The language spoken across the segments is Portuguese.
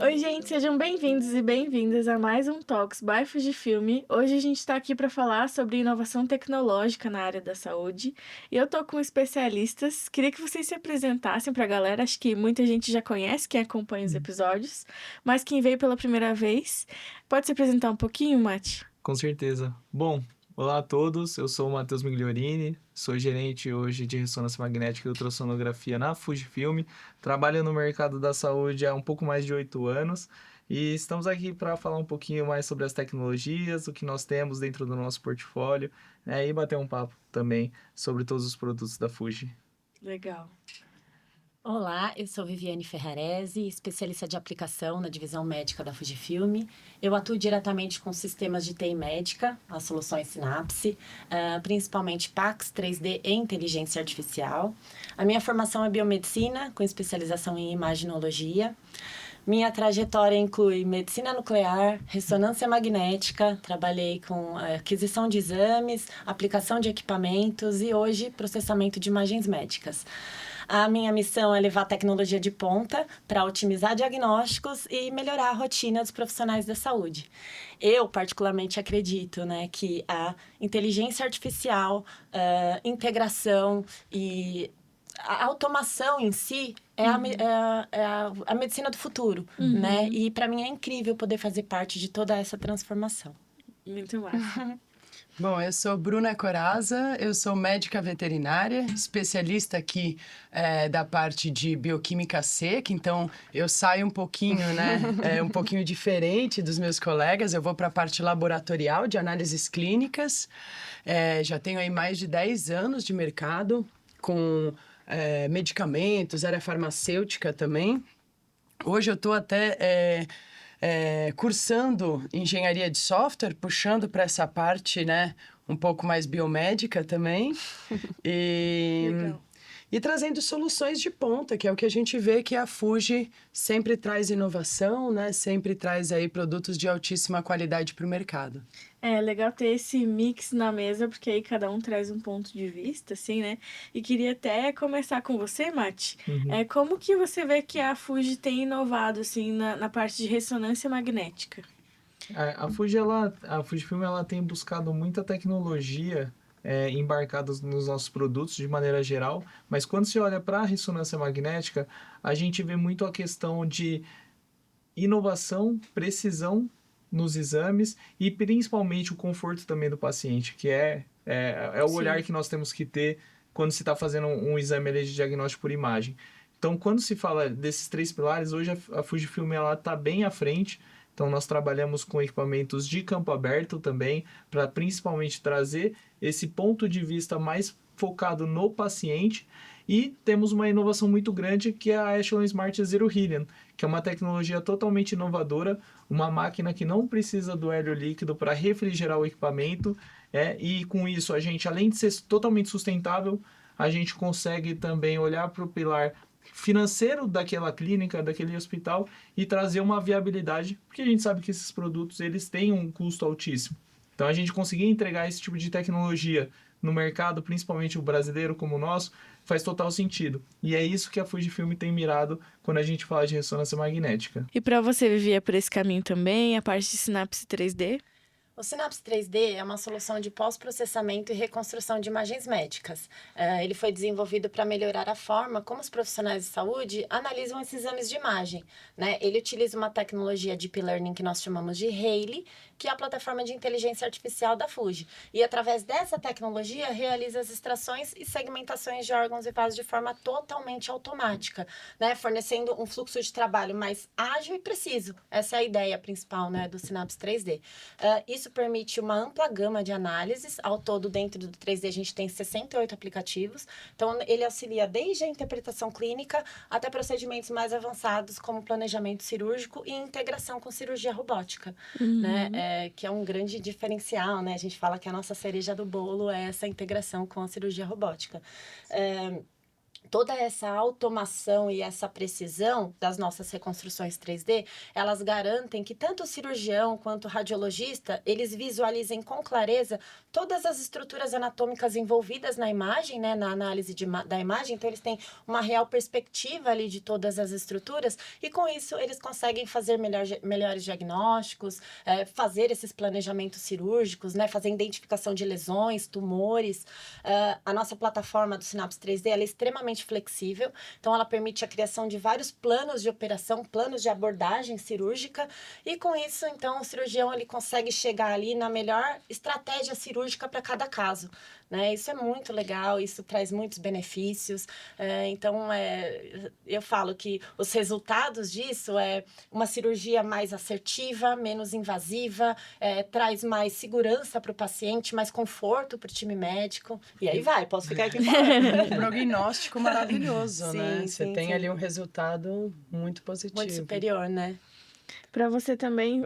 Oi, gente, sejam bem-vindos e bem-vindas a mais um Talks by Fujifilm. Hoje a gente está aqui para falar sobre inovação tecnológica na área da saúde e eu tô com especialistas. Queria que vocês se apresentassem para a galera. Acho que muita gente já conhece quem acompanha os episódios, mas quem veio pela primeira vez, pode se apresentar um pouquinho, Mati? Com certeza. Bom, olá a todos, eu sou o Matheus Migliorini, sou gerente hoje de ressonância magnética e ultrassonografia na Fujifilm, trabalho no mercado da saúde há um pouco mais de 8 anos e estamos aqui para falar um pouquinho mais sobre as tecnologias, o que nós temos dentro do nosso portfólio, né, e bater um papo também sobre todos os produtos da Fuji. Legal. Olá, eu sou Viviane Ferrarese, especialista de aplicação na divisão médica da Fujifilm. Eu atuo diretamente com sistemas de TI médica, as soluções Synapse, principalmente PACS, 3D e inteligência artificial. A minha formação é biomedicina, com especialização em imaginologia. Minha trajetória inclui medicina nuclear, ressonância magnética, trabalhei com aquisição de exames, aplicação de equipamentos e hoje processamento de imagens médicas. A minha missão é levar tecnologia de ponta para otimizar diagnósticos e melhorar a rotina dos profissionais da saúde. Eu, particularmente, acredito, né, que a inteligência artificial, integração e a automação em si é a medicina do futuro, né? E para mim é incrível poder fazer parte de toda essa transformação. Muito massa. Bom, eu sou Bruna Coraza, eu sou médica veterinária, especialista aqui da parte de bioquímica seca, então eu saio um pouquinho, né, um pouquinho diferente dos meus colegas, eu vou para a parte laboratorial de análises clínicas, já tenho aí mais de 10 anos de mercado com medicamentos, área farmacêutica também. Hoje eu estou até cursando engenharia de software, puxando para essa parte, né, um pouco mais biomédica também. Legal. E trazendo soluções de ponta, que é o que a gente vê que a Fuji sempre traz inovação, né, sempre traz aí produtos de altíssima qualidade para o mercado. É legal ter esse mix na mesa, porque aí cada um traz um ponto de vista, assim, né? E queria até começar com você, Mati. Como que você vê que a Fuji tem inovado, assim, na parte de ressonância magnética? A Fujifilm, ela tem buscado muita tecnologia embarcados nos nossos produtos de maneira geral, mas quando se olha para a ressonância magnética, a gente vê muito a questão de inovação, precisão nos exames e principalmente o conforto também do paciente, que é o Sim. olhar que nós temos que ter quando se está fazendo um exame ali de diagnóstico por imagem. Então, quando se fala desses três pilares, hoje a Fujifilm está bem à frente. Então, nós trabalhamos com equipamentos de campo aberto também, para principalmente trazer esse ponto de vista mais focado no paciente. E temos uma inovação muito grande, que é a Echelon Smart Zero Helium, que é uma tecnologia totalmente inovadora, uma máquina que não precisa do hélio líquido para refrigerar o equipamento. E com isso, a gente, além de ser totalmente sustentável, a gente consegue também olhar para o pilar financeiro daquela clínica, daquele hospital e trazer uma viabilidade, porque a gente sabe que esses produtos eles têm um custo altíssimo. Então a gente conseguir entregar esse tipo de tecnologia no mercado, principalmente o brasileiro como o nosso, faz total sentido. E é isso que a Fujifilm tem mirado quando a gente fala de ressonância magnética. E para você, vivia por esse caminho também, a parte de Synapse 3D? O Synapse 3D é uma solução de pós-processamento e reconstrução de imagens médicas. Ele foi desenvolvido para melhorar a forma como os profissionais de saúde analisam esses exames de imagem, né? Ele utiliza uma tecnologia Deep Learning que nós chamamos de Rayleigh, que é a plataforma de inteligência artificial da Fuji. E através dessa tecnologia realiza as extrações e segmentações de órgãos e vasos de forma totalmente automática, né? Fornecendo um fluxo de trabalho mais ágil e preciso. Essa é a ideia principal, né, do Synapse 3D. Isso permite uma ampla gama de análises. Ao todo, dentro do 3D, a gente tem 68 aplicativos. Então, ele auxilia desde a interpretação clínica até procedimentos mais avançados, como planejamento cirúrgico e integração com cirurgia robótica, né? Que é um grande diferencial, né? A gente fala que a nossa cereja do bolo é essa integração com a cirurgia robótica. toda essa automação e essa precisão das nossas reconstruções 3D, elas garantem que tanto o cirurgião quanto o radiologista, eles visualizem com clareza todas as estruturas anatômicas envolvidas na imagem, né, na análise da imagem. Então, eles têm uma real perspectiva ali de todas as estruturas e, com isso, eles conseguem fazer melhores diagnósticos, fazer esses planejamentos cirúrgicos, né, fazer identificação de lesões, tumores. A nossa plataforma do Synapse 3D, ela é extremamente flexível, então ela permite a criação de vários planos de operação, planos de abordagem cirúrgica, e com isso, então, o cirurgião ele consegue chegar ali na melhor estratégia cirúrgica para cada caso, né? Isso é muito legal, isso traz muitos benefícios. Então, eu falo que os resultados disso é uma cirurgia mais assertiva, menos invasiva, traz mais segurança para o paciente, mais conforto para o time médico, e aí vai, posso ficar aqui falando. Um prognóstico maravilhoso, Sim, né? Você sim, tem sim. ali um resultado muito positivo. Muito superior, né? Para você também,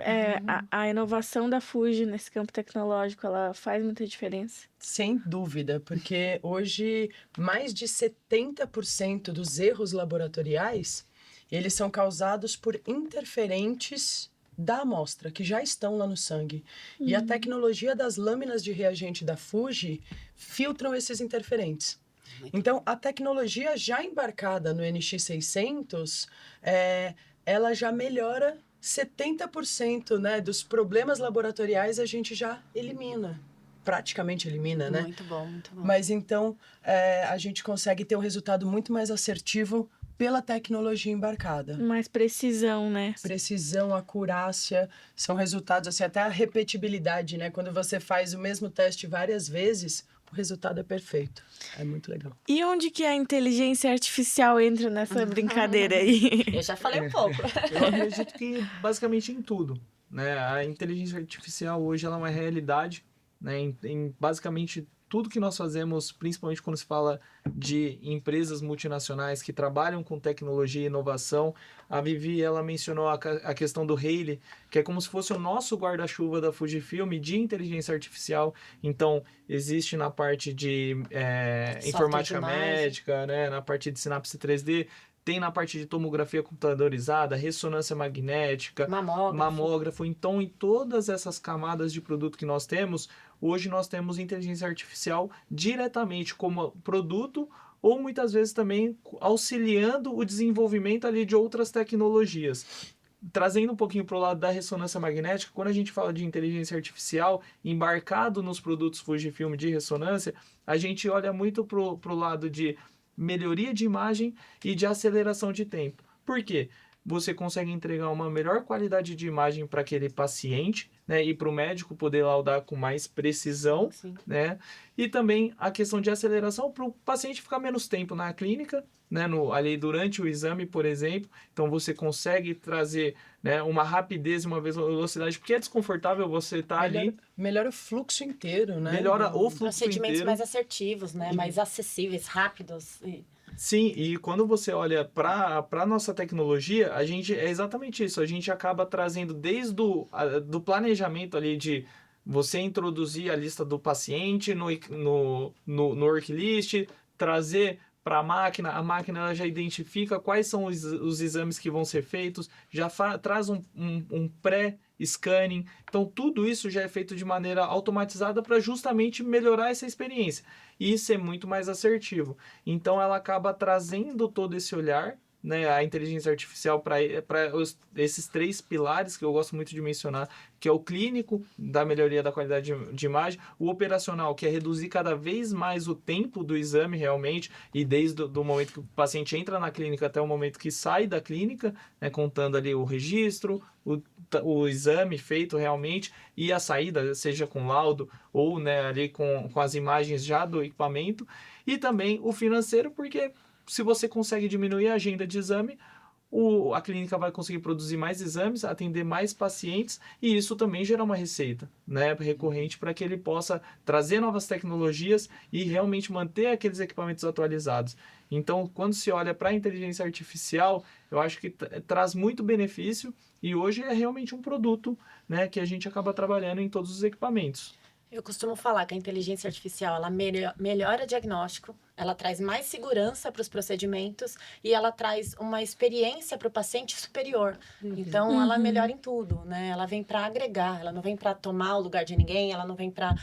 a inovação da Fuji nesse campo tecnológico, ela faz muita diferença? Sem dúvida, porque hoje mais de 70% dos erros laboratoriais, eles são causados por interferentes da amostra, que já estão lá no sangue. E a tecnologia das lâminas de reagente da Fuji filtram esses interferentes. Então, a tecnologia já embarcada no NX600, ela já melhora 70%, né, dos problemas laboratoriais, a gente já elimina. Praticamente elimina, né? Muito bom, muito bom. Mas então, a gente consegue ter um resultado muito mais assertivo pela tecnologia embarcada. Mais precisão, né? Precisão, acurácia, são resultados, assim, até a repetibilidade, né? Quando você faz o mesmo teste várias vezes, o resultado é perfeito. É muito legal. E onde que a inteligência artificial entra nessa brincadeira aí? Eu já falei um pouco. Eu acredito que basicamente em tudo, né? A inteligência artificial hoje ela é uma realidade, né? Em basicamente tudo que nós fazemos, principalmente quando se fala de empresas multinacionais que trabalham com tecnologia e inovação. A Vivi, ela mencionou a questão do Haley, que é como se fosse o nosso guarda-chuva da Fujifilm de inteligência artificial. Então, existe na parte de informática médica, né? Na parte de Synapse 3D, tem na parte de tomografia computadorizada, ressonância magnética, mamógrafo. Então, em todas essas camadas de produto que nós temos, hoje nós temos inteligência artificial diretamente como produto ou muitas vezes também auxiliando o desenvolvimento ali de outras tecnologias. Trazendo um pouquinho para o lado da ressonância magnética, quando a gente fala de inteligência artificial embarcado nos produtos Fujifilm de ressonância, a gente olha muito para o lado de melhoria de imagem e de aceleração de tempo. Por quê? Você consegue entregar uma melhor qualidade de imagem para aquele paciente, né, e para o médico poder laudar com mais precisão, né, e também a questão de aceleração para o paciente ficar menos tempo na clínica, né, ali durante o exame, por exemplo. Então você consegue trazer, né, uma rapidez e uma velocidade, porque é desconfortável você estar ali. Melhora o fluxo inteiro, né? Melhora o fluxo Procedimentos inteiro. mais assertivos, né, mais acessíveis, rápidos. Sim, e quando você olha para a nossa tecnologia, a gente é exatamente isso. A gente acaba trazendo desde do planejamento ali de você introduzir a lista do paciente no worklist, trazer para a máquina ela já identifica quais são os exames que vão ser feitos, já traz um pré-scanning. Então, tudo isso já é feito de maneira automatizada para justamente melhorar essa experiência e ser muito mais assertivo. Então, ela acaba trazendo todo esse olhar, né, a inteligência artificial para esses três pilares que eu gosto muito de mencionar, que é o clínico, da melhoria da qualidade de imagem, o operacional, que é reduzir cada vez mais o tempo do exame realmente, e desde o momento que o paciente entra na clínica até o momento que sai da clínica, né, contando ali o registro, o exame feito realmente, e a saída, seja com laudo ou, né, ali com as imagens já do equipamento, e também o financeiro, porque se você consegue diminuir a agenda de exame, a clínica vai conseguir produzir mais exames, atender mais pacientes, e isso também gera uma receita, né, recorrente para que ele possa trazer novas tecnologias e realmente manter aqueles equipamentos atualizados. Então, quando se olha para a inteligência artificial, eu acho que traz muito benefício e hoje é realmente um produto, né, que a gente acaba trabalhando em todos os equipamentos. Eu costumo falar que a inteligência artificial, ela melhora o diagnóstico, ela traz mais segurança para os procedimentos e ela traz uma experiência para o paciente superior. Então, ela melhora em tudo, né? Ela vem para agregar, ela não vem para tomar o lugar de ninguém, ela não vem para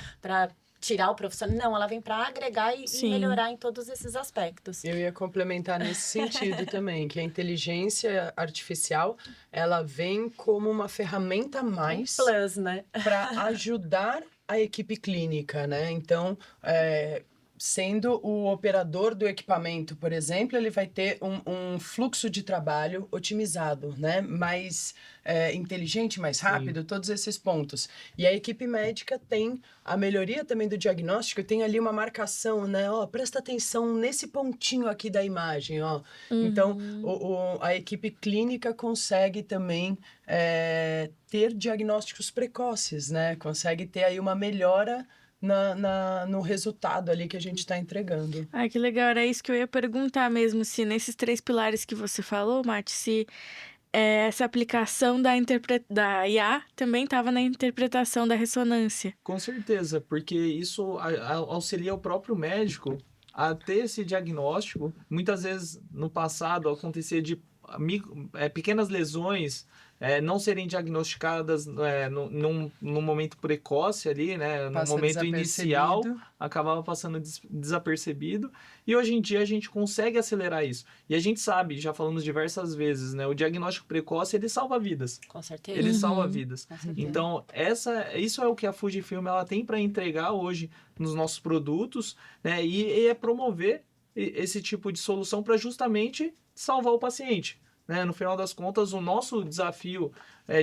tirar o profissional. Não, ela vem para agregar e Sim. melhorar em todos esses aspectos. Eu ia complementar nesse sentido também, que a inteligência artificial, ela vem como uma ferramenta a mais Plus, né? para ajudar a equipe clínica, né? Então, sendo o operador do equipamento, por exemplo, ele vai ter um fluxo de trabalho otimizado, né? Mais inteligente, mais rápido, todos esses pontos. E a equipe médica tem a melhoria também do diagnóstico, tem ali uma marcação, né? Ó, presta atenção nesse pontinho aqui da imagem, ó. Então, a equipe clínica consegue também ter diagnósticos precoces, né? Consegue ter aí uma melhora no resultado ali que a gente está entregando. Ai, que legal. Era isso que eu ia perguntar mesmo, se nesses 3 pilares que você falou, Mati, se essa aplicação da IA também estava na interpretação da ressonância. Com certeza, porque isso auxilia o próprio médico a ter esse diagnóstico. Muitas vezes, no passado, acontecia de pequenas lesões não serem diagnosticadas num momento precoce ali, né? No momento inicial, acabava passando desapercebido. E hoje em dia a gente consegue acelerar isso. E a gente sabe, já falamos diversas vezes, né? O diagnóstico precoce, ele salva vidas. Com certeza. Ele salva vidas. Com certeza. Então, isso é o que a Fujifilm ela tem para entregar hoje nos nossos produtos, né? E é promover esse tipo de solução para justamente salvar o paciente. Né? No final das contas, o nosso desafio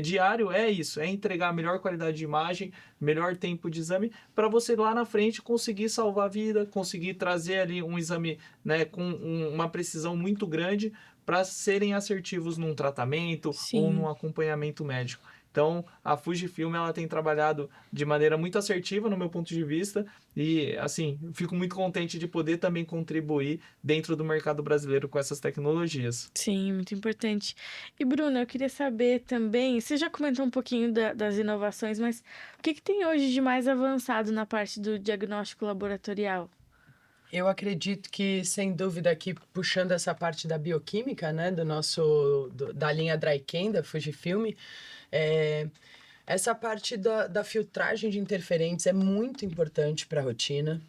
diário é isso, é entregar a melhor qualidade de imagem, melhor tempo de exame, para você lá na frente conseguir salvar a vida, conseguir trazer ali um exame, né, com uma precisão muito grande para serem assertivos num tratamento ou num acompanhamento médico. Então, a Fujifilm ela tem trabalhado de maneira muito assertiva, no meu ponto de vista, e, assim, fico muito contente de poder também contribuir dentro do mercado brasileiro com essas tecnologias. Sim, muito importante. E, Bruna, eu queria saber também, você já comentou um pouquinho das inovações, mas o que tem hoje de mais avançado na parte do diagnóstico laboratorial? Eu acredito que, sem dúvida, aqui puxando essa parte da bioquímica, né, da linha Dryken, da Fujifilm, essa parte da filtragem de interferentes é muito importante para a rotina.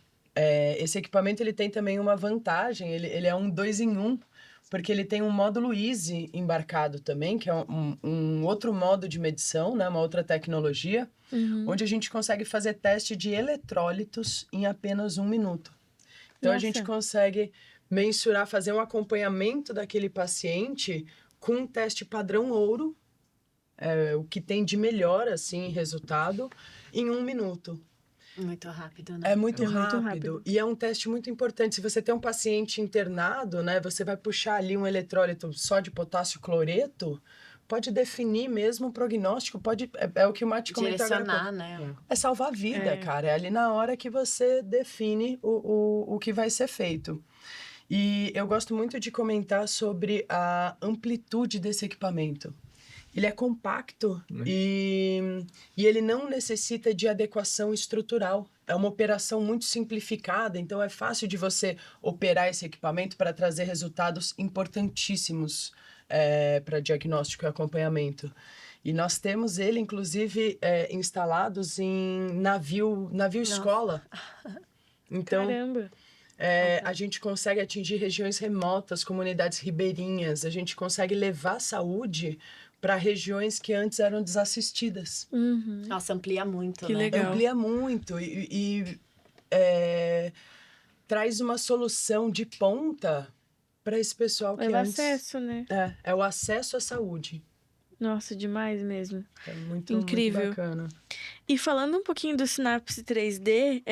Esse equipamento ele tem também uma vantagem, ele é um 2 em 1, porque ele tem um módulo Easy embarcado também, que é um outro modo de medição, né, uma outra tecnologia, onde a gente consegue fazer teste de eletrólitos em apenas 1 minuto. Então, a gente consegue mensurar, fazer um acompanhamento daquele paciente com um teste padrão ouro, o que tem de melhor, assim, resultado, em 1 minuto. Muito rápido, né? É muito rápido. E é um teste muito importante. Se você tem um paciente internado, né, você vai puxar ali um eletrólito só de potássio cloreto, pode definir mesmo o prognóstico, é o que o Mati comentou agora. Direcionar, né? É salvar a vida, cara. É ali na hora que você define o que vai ser feito. E eu gosto muito de comentar sobre a amplitude desse equipamento. Ele é compacto e ele não necessita de adequação estrutural. É uma operação muito simplificada, então é fácil de você operar esse equipamento para trazer resultados importantíssimos para diagnóstico e acompanhamento. E nós temos ele, inclusive, instalados em navio escola. Então, Caramba! A gente consegue atingir regiões remotas, comunidades ribeirinhas, a gente consegue levar saúde para regiões que antes eram desassistidas. Nossa, amplia muito, Que né? legal. Amplia muito e traz uma solução de ponta para esse pessoal que É o antes... acesso, né? É o acesso à saúde. Nossa, demais mesmo. É muito, Incrível. muito bacana. E falando um pouquinho do Synapse 3D,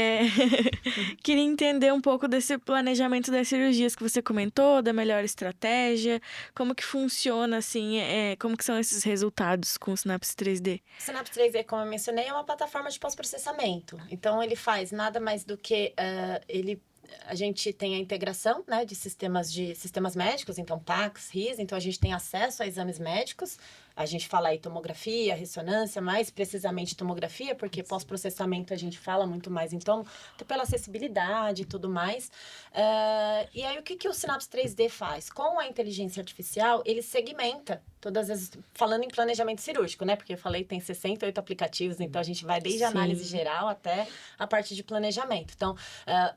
queria entender um pouco desse planejamento das cirurgias que você comentou, da melhor estratégia, como que funciona, assim, como que são esses resultados com o Synapse 3D? O Synapse 3D, como eu mencionei, é uma plataforma de pós-processamento. Então, ele faz nada mais do que... ele a gente tem a integração, né, de sistemas médicos, então PACS, RIS, então a gente tem acesso a exames médicos. A gente fala aí tomografia, ressonância, mais precisamente tomografia, porque pós-processamento a gente fala muito mais, então, até pela acessibilidade e tudo mais. E aí, o que o Synapse 3D faz? Com a inteligência artificial, ele segmenta todas as... Falando em planejamento cirúrgico, né? Porque eu falei que tem 68 aplicativos, então a gente vai desde a análise geral até a parte de planejamento. Então,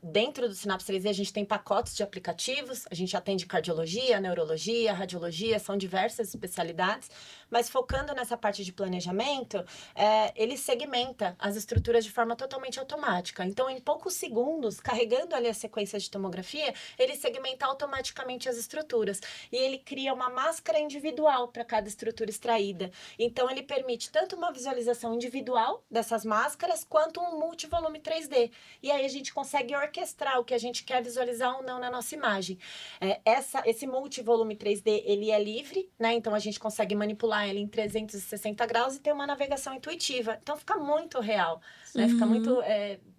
dentro do Synapse 3D, a gente tem pacotes de aplicativos, a gente atende cardiologia, neurologia, radiologia, são diversas especialidades, mas focando nessa parte de planejamento, ele segmenta as estruturas de forma totalmente automática. Então, em poucos segundos, carregando ali a sequência de tomografia, ele segmenta automaticamente as estruturas. E ele cria uma máscara individual para cada estrutura extraída. Então, ele permite tanto uma visualização individual dessas máscaras, quanto um multivolume 3D. E aí a gente consegue orquestrar o que a gente quer visualizar ou não na nossa imagem. Esse multivolume 3D, ele é livre, né? Então, a gente consegue manipular ele em 360 graus e ter uma navegação intuitiva. Então, fica muito real, né? Fica muito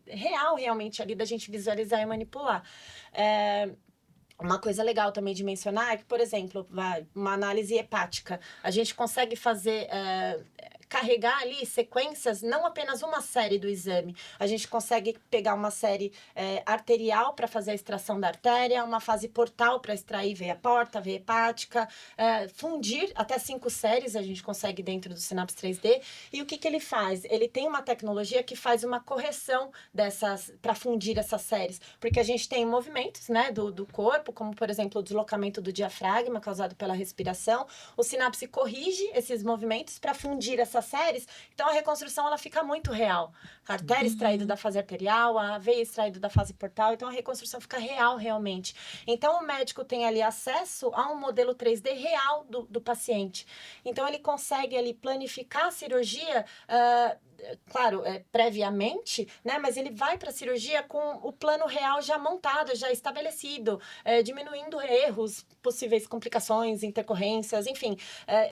real, realmente, ali da gente visualizar e manipular. Uma coisa legal também de mencionar é que, por exemplo, uma análise hepática, a gente consegue fazer... carregar ali sequências, não apenas uma série do exame. A gente consegue pegar uma série arterial para fazer a extração da artéria, uma fase portal para extrair veia porta, veia hepática, fundir até 5 séries a gente consegue dentro do Synapse 3D. E o que ele faz? Ele tem uma tecnologia que faz uma correção para fundir essas séries, porque a gente tem movimentos, né, do corpo, como por exemplo o deslocamento do diafragma causado pela respiração. O Synapse corrige esses movimentos para fundir essas séries, então a reconstrução ela fica muito real. A artéria extraída da fase arterial, a veia extraída da fase portal, então a reconstrução fica real realmente. Então o médico tem ali acesso a um modelo 3D real do paciente. Então ele consegue ali planificar a cirurgia, claro, previamente, né? Mas ele vai para a cirurgia com o plano real já montado, já estabelecido, diminuindo erros, possíveis complicações, intercorrências, enfim.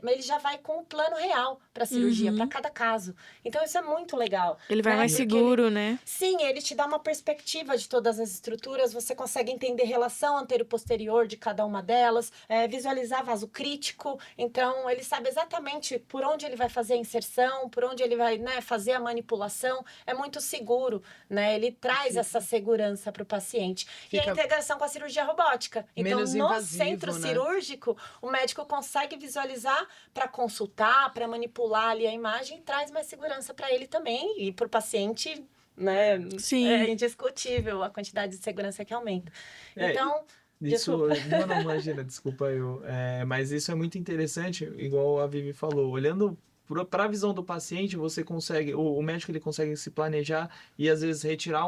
Mas ele já vai com o plano real para a cirurgia, para cada caso. Então, isso é muito legal. Ele vai né? mais Porque seguro, né? Sim, ele te dá uma perspectiva de todas as estruturas, você consegue entender relação anterior-posterior de cada uma delas, visualizar vaso crítico, então ele sabe exatamente por onde ele vai fazer a inserção, por onde ele vai, né, fazer a manipulação, é muito seguro, né? Ele traz essa segurança para o paciente. E a integração com a cirurgia robótica. Então, menos no invasivo, centro né? cirúrgico, o médico consegue visualizar para consultar, para manipular ali a imagem, traz mais segurança para ele também e para o paciente, né? Sim. É indiscutível a quantidade de segurança que aumenta. Então, isso, desculpa. não, imagina, desculpa eu. Mas isso é muito interessante, igual a Vivi falou. Olhando para a visão do paciente, você consegue, o médico ele consegue se planejar e às vezes retirar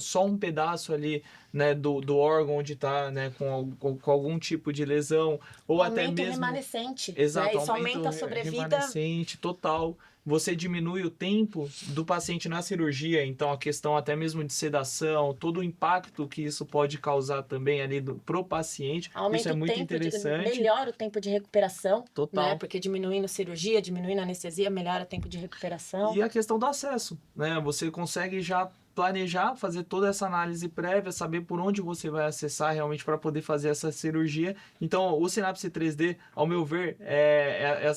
só um pedaço ali, né, do órgão onde está, né, com algum tipo de lesão, ou até Aumento mesmo... remanescente. Exato, Né? Isso aumenta a sobrevida. remanescente total. Você diminui o tempo do paciente na cirurgia, então a questão até mesmo de sedação, todo o impacto que isso pode causar também ali pro paciente, Aumenta isso é muito interessante. Melhora o tempo de recuperação, Total. né? Porque diminuindo cirurgia, diminuindo anestesia, melhora o tempo de recuperação. E a questão do acesso, né? Você consegue já planejar, fazer toda essa análise prévia, saber por onde você vai acessar realmente para poder fazer essa cirurgia. Então, o Synapse 3D, ao meu ver, é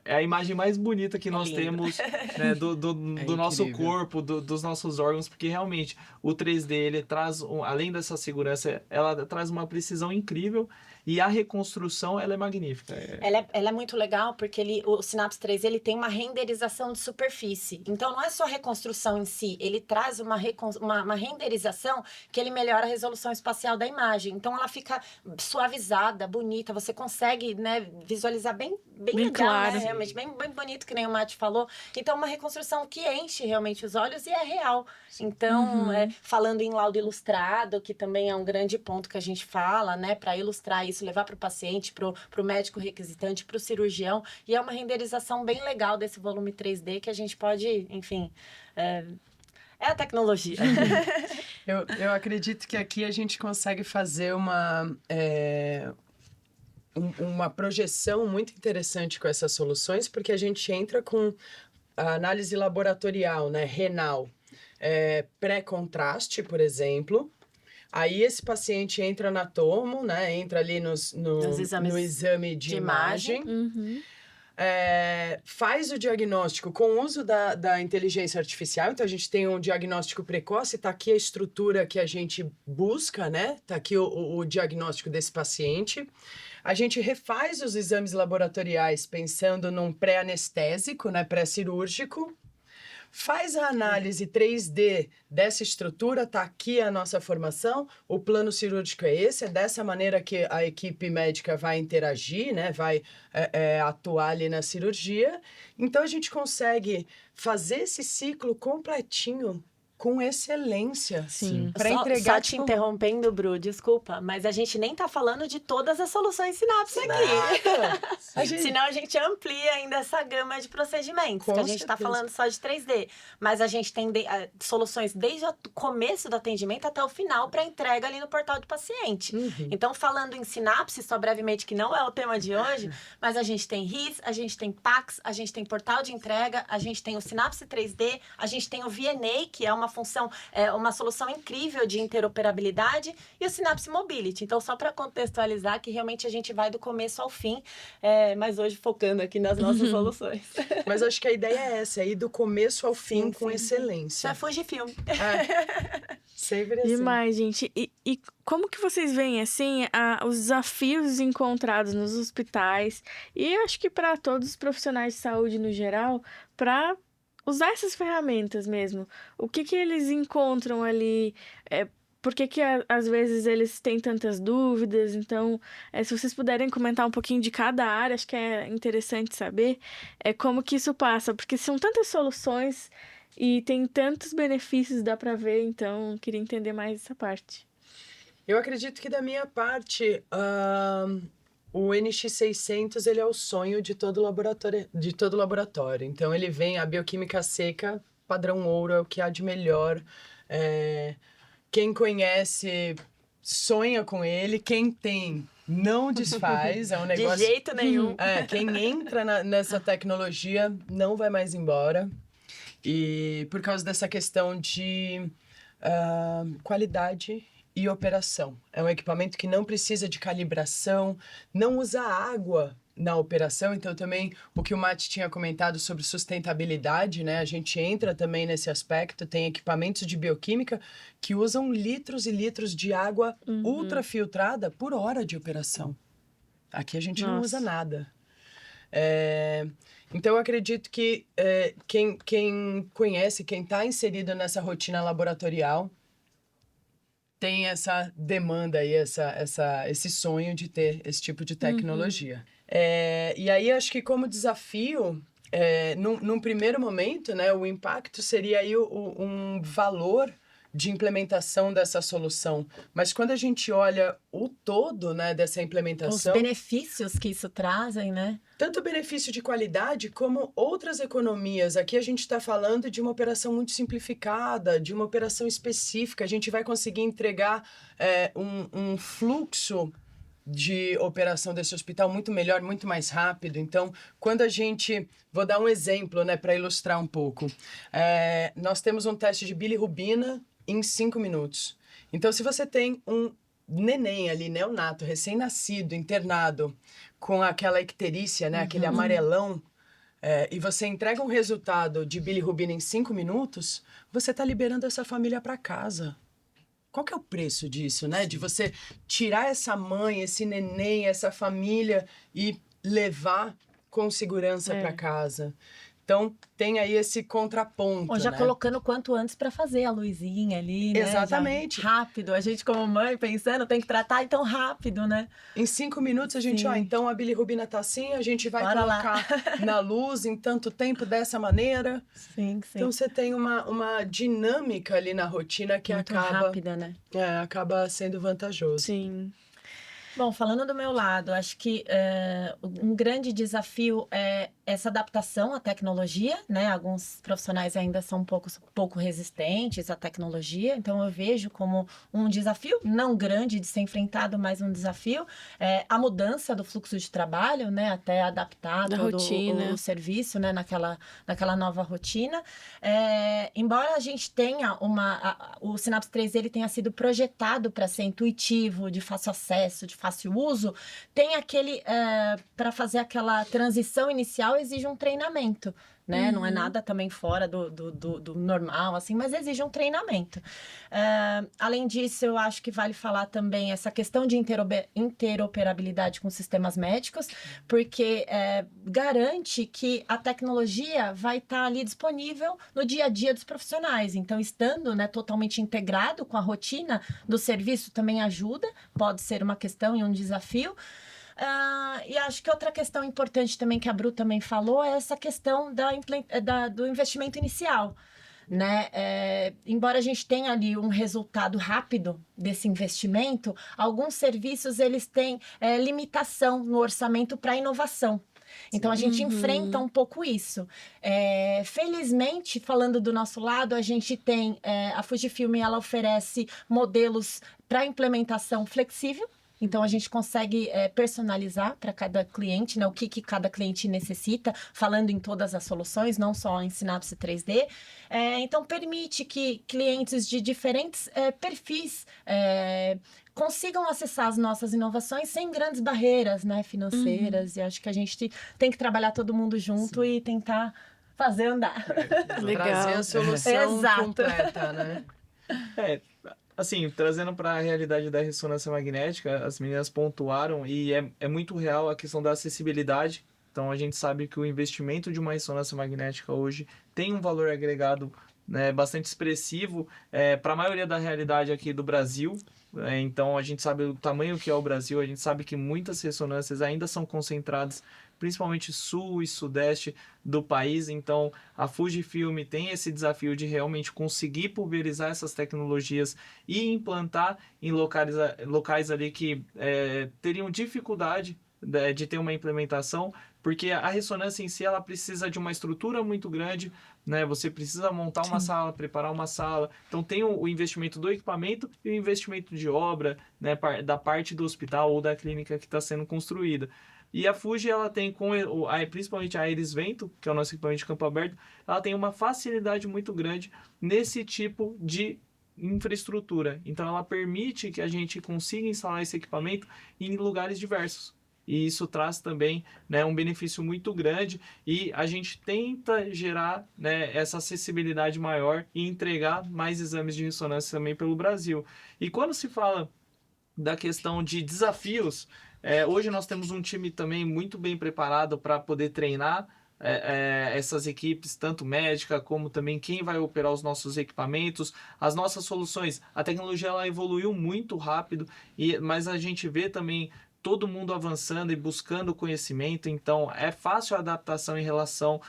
a imagem mais bonita que nós temos, né, do nosso corpo, dos nossos órgãos, porque realmente o 3D, ele traz, além dessa segurança, ela traz uma precisão incrível e a reconstrução, ela é magnífica. Ela é muito legal porque o Synapse 3D ele tem uma renderização de superfície. Então, não é só a reconstrução em si, ele traz uma renderização que ele melhora a resolução espacial da imagem. Então, ela fica suavizada, bonita, você consegue, né, visualizar bem legal, claro. né, realmente, bem bonito, que nem o Mati falou. Então, uma reconstrução que enche realmente os olhos e é real. Então, falando em laudo ilustrado, que também é um grande ponto que a gente fala, né, para ilustrar isso, levar para o paciente, para o médico requisitante, para o cirurgião, e é uma renderização bem legal desse volume 3D que a gente pode, enfim... É a tecnologia. Eu acredito que aqui a gente consegue fazer uma projeção muito interessante com essas soluções, porque a gente entra com a análise laboratorial, né, renal, pré-contraste, por exemplo, Aí esse paciente entra na tomo, né? Entra ali no exames exame de imagem. Uhum. Faz o diagnóstico com o uso da inteligência artificial. Então, a gente tem um diagnóstico precoce. Tá aqui a estrutura que a gente busca, né? Tá aqui o diagnóstico desse paciente. A gente refaz os exames laboratoriais pensando num pré-anestésico, né? Pré-cirúrgico. Faz a análise 3D dessa estrutura, tá aqui a nossa formação, o plano cirúrgico é esse, é dessa maneira que a equipe médica vai interagir, né? Vai atuar ali na cirurgia. Então, a gente consegue fazer esse ciclo completinho com excelência. Sim. Para Só entregar, te interrompendo, Bru, desculpa, mas a gente nem tá falando de todas as soluções Sinapse aqui. Senão a gente amplia ainda essa gama de procedimentos, Com que a gente tá certeza. falando só de 3D. Mas a gente tem soluções desde o começo do atendimento até o final para entrega ali no portal do paciente. Então, falando em Sinapse, só brevemente, que não é o tema de hoje, mas a gente tem RIS, a gente tem PACS, a gente tem portal de entrega, a gente tem o Sinapse 3D, a gente tem o VNA, que é uma função, uma solução incrível de interoperabilidade, e o Synapse Mobility. Então, só para contextualizar que realmente a gente vai do começo ao fim, mas hoje focando aqui nas nossas soluções. Mas acho que a ideia é essa, é ir do começo ao fim com Isso excelência. é Fujifilm. Sempre assim. Demais, gente. E como que vocês veem, assim, os desafios encontrados nos hospitais e acho que para todos os profissionais de saúde no geral, para usar essas ferramentas mesmo? O que eles encontram ali? Por que às vezes eles têm tantas dúvidas? Então, se vocês puderem comentar um pouquinho de cada área, acho que é interessante saber como que isso passa, porque são tantas soluções e tem tantos benefícios, dá para ver, então queria entender mais essa parte. Eu acredito que da minha parte, o NX600 ele é o sonho de todo laboratório. Então ele vem a bioquímica seca, padrão ouro, é o que há de melhor. Quem conhece sonha com ele, quem tem não desfaz, é um negócio. De jeito nenhum. Quem entra nessa tecnologia não vai mais embora. E por causa dessa questão de qualidade e operação. É um equipamento que não precisa de calibração, não usa água na operação, então também o que o Mati tinha comentado sobre sustentabilidade, né? A gente entra também nesse aspecto, tem equipamentos de bioquímica que usam litros e litros de água ultrafiltrada por hora de operação. Aqui a gente não usa nada. Então, eu acredito que quem conhece, quem está inserido nessa rotina laboratorial, tem essa demanda e esse sonho de ter esse tipo de tecnologia. E aí, acho que como desafio, num primeiro momento, né, o impacto seria aí um valor de implementação dessa solução. Mas quando a gente olha o todo, né, dessa implementação... Os benefícios que isso trazem, né? Tanto benefício de qualidade como outras economias. Aqui a gente está falando de uma operação muito simplificada, de uma operação específica. A gente vai conseguir entregar um fluxo de operação desse hospital muito melhor, muito mais rápido. Então, quando a gente... Vou dar um exemplo, né, para ilustrar um pouco. Nós temos um teste de bilirrubina em 5 minutos. Então, se você tem um neném ali, neonato, recém-nascido, internado, com aquela icterícia, né, aquele amarelão, e você entrega um resultado de bilirrubina em 5 minutos, você está liberando essa família para casa. Qual que é o preço disso, né? De você tirar essa mãe, esse neném, essa família e levar com segurança para casa. Então, tem aí esse contraponto, Já né? colocando quanto antes para fazer a luzinha ali, né? Exatamente. Já rápido. A gente, como mãe, pensando, tem que tratar então rápido, né? Em 5 minutos, a gente, então a bilirrubina tá assim, a gente vai Bora colocar na luz em tanto tempo dessa maneira. Sim. Então, você tem uma dinâmica ali na rotina que muito acaba... rápida, né? Acaba sendo vantajoso. Sim. Bom, falando do meu lado, acho que um grande desafio é essa adaptação à tecnologia, né? Alguns profissionais ainda são pouco resistentes à tecnologia, então eu vejo como um desafio, não grande de ser enfrentado, mas um desafio. A mudança do fluxo de trabalho, né? Até adaptar Da todo rotina. o serviço, né? Naquela nova rotina. Embora a gente tenha o Synapse 3D ele tenha sido projetado para ser intuitivo, de fácil acesso, de fácil uso, tem para fazer aquela transição inicial exige um treinamento, né? Não é nada também fora do normal, assim, mas exige um treinamento. Além disso, eu acho que vale falar também essa questão de interoperabilidade com sistemas médicos, porque garante que a tecnologia vai estar ali disponível no dia a dia dos profissionais. Então, estando, né, totalmente integrado com a rotina do serviço também ajuda, pode ser uma questão e um desafio. E acho que outra questão importante também que a Bru também falou é essa questão do investimento inicial, né? Embora a gente tenha ali um resultado rápido desse investimento, alguns serviços eles têm limitação no orçamento para inovação. Então, a gente enfrenta um pouco isso. Felizmente, falando do nosso lado, a gente tem... a Fujifilm, ela oferece modelos para implementação flexível. Então, a gente consegue personalizar para cada cliente, né, o que cada cliente necessita, falando em todas as soluções, não só em Synapse 3D. Então, permite que clientes de diferentes perfis consigam acessar as nossas inovações sem grandes barreiras, né, financeiras. E acho que a gente tem que trabalhar todo mundo junto e tentar fazer andar. Legal. Trazer a solução Exato. completa, né? Assim, trazendo para a realidade da ressonância magnética, as meninas pontuaram e é muito real a questão da acessibilidade. Então, a gente sabe que o investimento de uma ressonância magnética hoje tem um valor agregado, né, bastante expressivo para a maioria da realidade aqui do Brasil. Então, a gente sabe o tamanho que é o Brasil, a gente sabe que muitas ressonâncias ainda são concentradas principalmente sul e sudeste do país. Então, a Fujifilm tem esse desafio de realmente conseguir pulverizar essas tecnologias e implantar em locais ali que teriam dificuldade de ter uma implementação, porque a ressonância em si ela precisa de uma estrutura muito grande, né? Você precisa montar uma sala, preparar uma sala. Então tem o investimento do equipamento e o investimento de obra, né? Da parte do hospital ou da clínica que está sendo construída. E a Fuji, ela tem, principalmente a Iris Vento, que é o nosso equipamento de campo aberto, ela tem uma facilidade muito grande nesse tipo de infraestrutura. Então, ela permite que a gente consiga instalar esse equipamento em lugares diversos. E isso traz também, né, um benefício muito grande e a gente tenta gerar, né, essa acessibilidade maior e entregar mais exames de ressonância também pelo Brasil. E quando se fala da questão de desafios, hoje nós temos um time também muito bem preparado para poder treinar essas equipes, tanto médica como também quem vai operar os nossos equipamentos, as nossas soluções. A tecnologia ela evoluiu muito rápido, mas a gente vê também todo mundo avançando e buscando conhecimento, então é fácil a adaptação em relação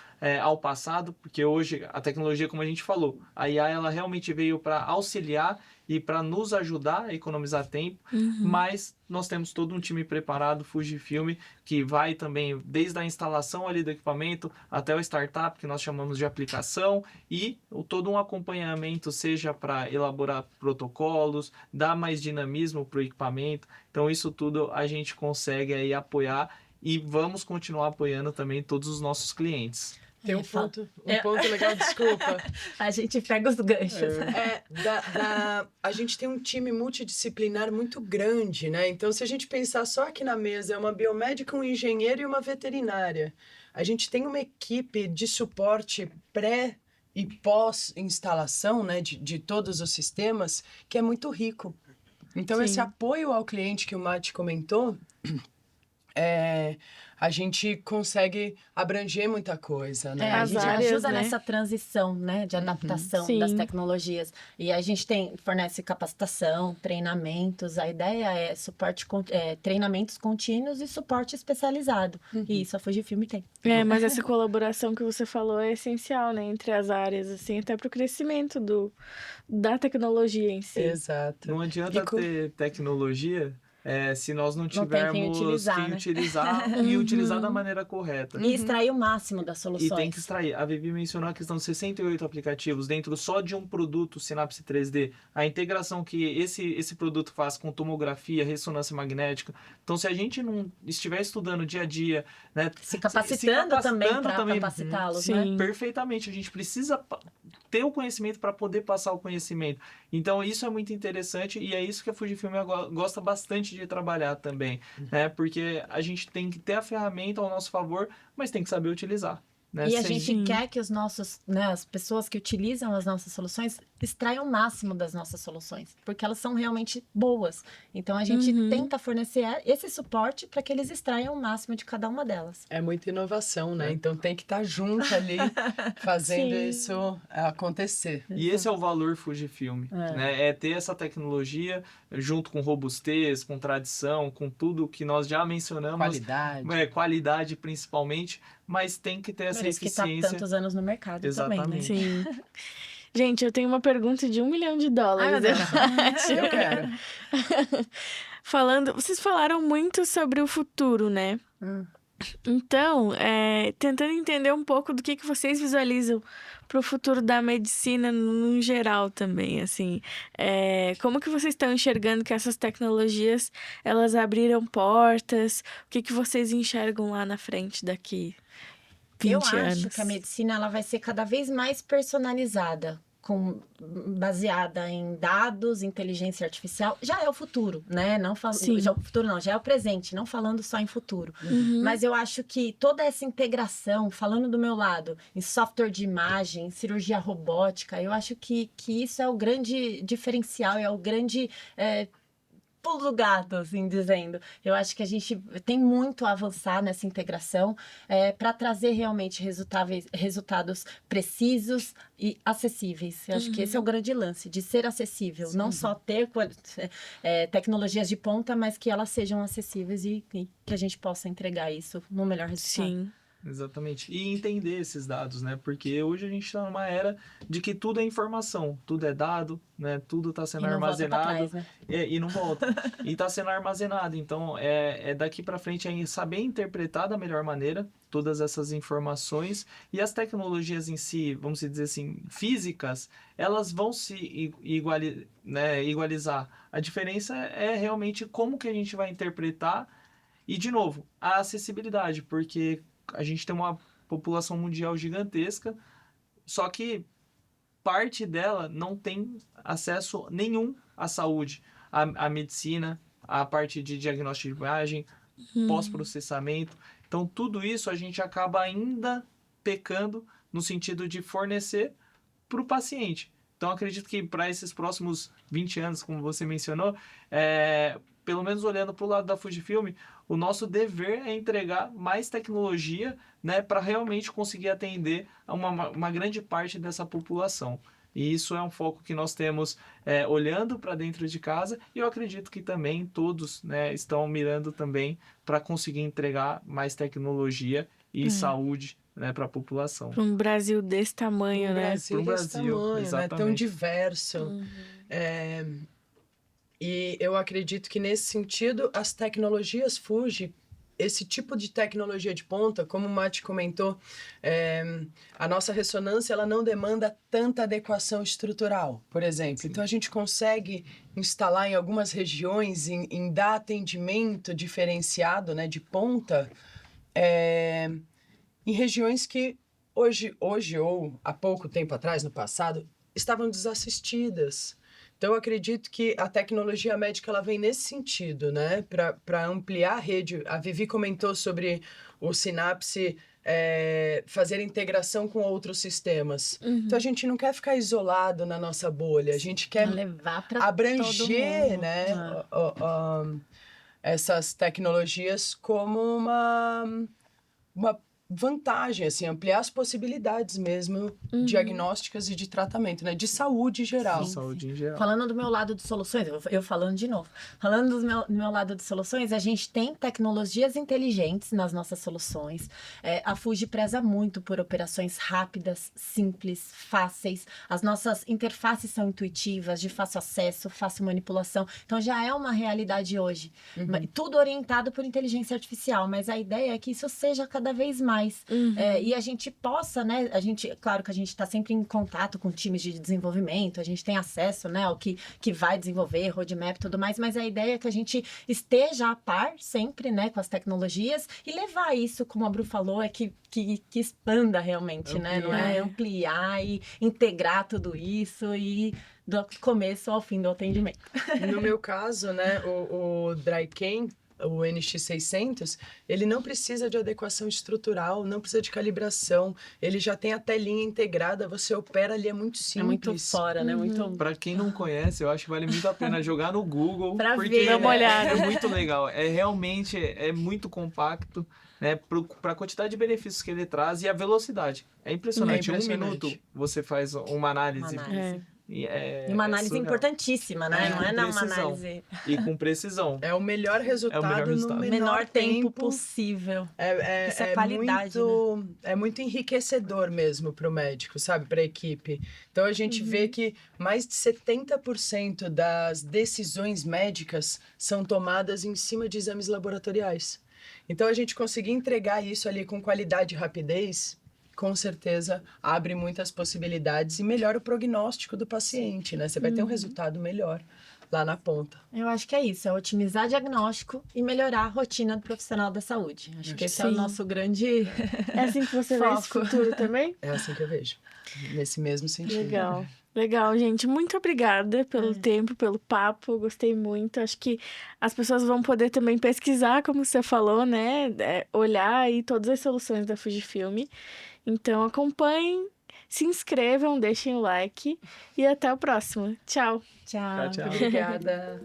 ao passado, porque hoje a tecnologia, como a gente falou, a IA ela realmente veio para auxiliar e para nos ajudar a economizar tempo, mas nós temos todo um time preparado, Fujifilm, que vai também desde a instalação ali do equipamento até o startup, que nós chamamos de aplicação, e todo um acompanhamento, seja para elaborar protocolos, dar mais dinamismo para o equipamento. Então isso tudo a gente consegue aí apoiar e vamos continuar apoiando também todos os nossos clientes. Tem um ponto legal, desculpa. A gente pega os ganchos. A gente tem um time multidisciplinar muito grande, né? Então, se a gente pensar só aqui na mesa, é uma biomédica, um engenheiro e uma veterinária. A gente tem uma equipe de suporte pré e pós-instalação, né, de todos os sistemas, que é muito rico. Então, esse apoio ao cliente que o Mati comentou... a gente consegue abranger muita coisa, né? A gente áreas, ajuda né? nessa transição, né, de adaptação das tecnologias. E a gente fornece capacitação, treinamentos. A ideia é treinamentos contínuos e suporte especializado. E isso a Fujifilm tem. Mas essa colaboração que você falou é essencial, né, entre as áreas, assim, até para o crescimento da tecnologia em si. Exato. Não adianta ter tecnologia se nós não tem quem tivermos utilizar, quem né? utilizar e utilizar da maneira correta. E extrair o máximo das E soluções. tem que extrair. A Vivi mencionou a questão de 68 aplicativos dentro só de um produto Synapse 3D. A integração que esse produto faz com tomografia, ressonância magnética. Então, se a gente não estiver estudando dia a dia, né, Se capacitando também para também, capacitá-los, né? Sim. perfeitamente. A gente precisa ter o conhecimento para poder passar o conhecimento. Então, isso é muito interessante e é isso que a Fujifilm gosta bastante de trabalhar também, né? Porque a gente tem que ter a ferramenta ao nosso favor, mas tem que saber utilizar. Né? E a Sem- gente Sim. quer que os nossos, né, as pessoas que utilizam as nossas soluções extraiam o máximo das nossas soluções, porque elas são realmente boas. Então a gente tenta fornecer esse suporte para que eles extraiam o máximo de cada uma delas. É muita inovação, né? É. Então tem que estar junto ali, fazendo Sim. isso acontecer. E esse é o valor Fujifilm, né? É ter essa tecnologia junto com robustez, com tradição, com tudo que nós já mencionamos. Qualidade. Qualidade principalmente, mas tem que ter essa Por isso que está eficiência. tantos anos no mercado também, né? Exatamente. Sim. Gente, eu tenho uma pergunta de $1 milhão, Ai, meu eu Deus. acho. Eu quero. Vocês falaram muito sobre o futuro, né? Então, tentando entender um pouco do que vocês visualizam para o futuro da medicina no geral também, assim, como que vocês estão enxergando que essas tecnologias, elas abriram portas? O que vocês enxergam lá na frente daqui 20 Eu anos? acho que a medicina ela vai ser cada vez mais personalizada, baseada em dados, inteligência artificial. Já é o futuro, né? Não Sim. já é o futuro não, já é o presente, não falando só em futuro. Uhum. Mas eu acho que toda essa integração, falando do meu lado, em software de imagem, cirurgia robótica, eu acho que isso é o grande diferencial, é o grande pulo do gato, assim dizendo. Eu acho que a gente tem muito a avançar nessa integração para trazer realmente resultados precisos e acessíveis. Eu acho que esse é o grande lance, de ser acessível. Não só ter tecnologias de ponta, mas que elas sejam acessíveis e que a gente possa entregar isso no melhor resultado. Sim. Exatamente. E entender esses dados, né? Porque hoje a gente está numa era de que tudo é informação, tudo é dado, né? Tudo está sendo E não volta pra armazenado. trás, né? E não volta. E está sendo armazenado. Então, é daqui para frente é saber interpretar da melhor maneira todas essas informações e as tecnologias em si, vamos dizer assim, físicas, elas vão se igualizar. A diferença é realmente como que a gente vai interpretar e, de novo, a acessibilidade, porque a gente tem uma população mundial gigantesca, só que parte dela não tem acesso nenhum à saúde, à medicina, à parte de diagnóstico de imagem, pós-processamento. Então, tudo isso a gente acaba ainda pecando no sentido de fornecer para o paciente. Então, acredito que para esses próximos 20 anos, como você mencionou, pelo menos olhando para o lado da Fujifilm, o nosso dever é entregar mais tecnologia, né, para realmente conseguir atender a uma grande parte dessa população. E isso é um foco que nós temos olhando para dentro de casa e eu acredito que também todos, né, estão mirando também para conseguir entregar mais tecnologia e saúde, né, para a população. Para um Brasil desse tamanho, né? Brasil Pro desse Brasil, tamanho, né? Tão exatamente. diverso. E eu acredito que nesse sentido as tecnologias Fuji, esse tipo de tecnologia de ponta, como o Mati comentou, a nossa ressonância ela não demanda tanta adequação estrutural, por exemplo. Então a gente consegue instalar em algumas regiões, em dar atendimento diferenciado, né, de ponta, em regiões que hoje ou há pouco tempo atrás, no passado, estavam desassistidas. Então, eu acredito que a tecnologia médica ela vem nesse sentido, né? Para ampliar a rede. A Vivi comentou sobre o Synapse fazer integração com outros sistemas. Então, a gente não quer ficar isolado na nossa bolha. A gente quer Levar para abranger, né? Essas tecnologias como uma vantagem, assim, ampliar as possibilidades mesmo diagnósticas e de tratamento, né? De saúde geral. Sim. Saúde em geral. Falando do meu lado de soluções, eu falando de novo. Falando do meu lado de soluções, a gente tem tecnologias inteligentes nas nossas soluções. A Fuji preza muito por operações rápidas, simples, fáceis. As nossas interfaces são intuitivas, de fácil acesso, fácil manipulação. Então já é uma realidade hoje. Tudo orientado por inteligência artificial, mas a ideia é que isso seja cada vez mais. E a gente possa, né? Claro que a gente está sempre em contato com times de desenvolvimento, a gente tem acesso, né, ao que vai desenvolver, roadmap e tudo mais, mas a ideia é que a gente esteja a par sempre, né, com as tecnologias e levar isso, como a Bru falou, que expanda realmente, né? Não é ampliar e integrar tudo isso e do começo ao fim do atendimento. No meu caso, né, o Dryken, o NX600, ele não precisa de adequação estrutural, não precisa de calibração, ele já tem a telinha integrada, você opera ali, é muito simples. É muito fora, né? Muito... Pra quem não conhece, eu acho que vale muito a pena jogar no Google, Pra porque ver, dá uma olhada. é muito legal, realmente muito compacto, né, pra quantidade de benefícios que ele traz e a velocidade. É impressionante. É impressionante. 1 minuto você faz uma análise. E uma análise surreal. importantíssima, né? Não é com uma precisão. análise... E com precisão. É o melhor resultado, resultado. no menor tempo tempo possível. Isso é muito, qualidade, né? É muito enriquecedor mesmo para o médico, sabe? Para a equipe. Então a gente vê que mais de 70% das decisões médicas são tomadas em cima de exames laboratoriais. Então a gente conseguir entregar isso ali com qualidade e rapidez, com certeza abre muitas possibilidades e melhora o prognóstico do paciente, né? Você vai ter um resultado melhor lá na ponta. Eu acho que é isso, é otimizar diagnóstico e melhorar a rotina do profissional da saúde. Acho que esse é o nosso grande É assim que você vê esse foco. futuro também? É assim que eu vejo, nesse mesmo sentido. Legal. Legal, gente. Muito obrigada pelo tempo, pelo papo. Eu gostei muito. Acho que as pessoas vão poder também pesquisar, como você falou, né? Olhar aí todas as soluções da Fujifilm. Então, acompanhem, se inscrevam, deixem o like e até o próximo. Tchau. Tchau. Tchau, tchau. Obrigada.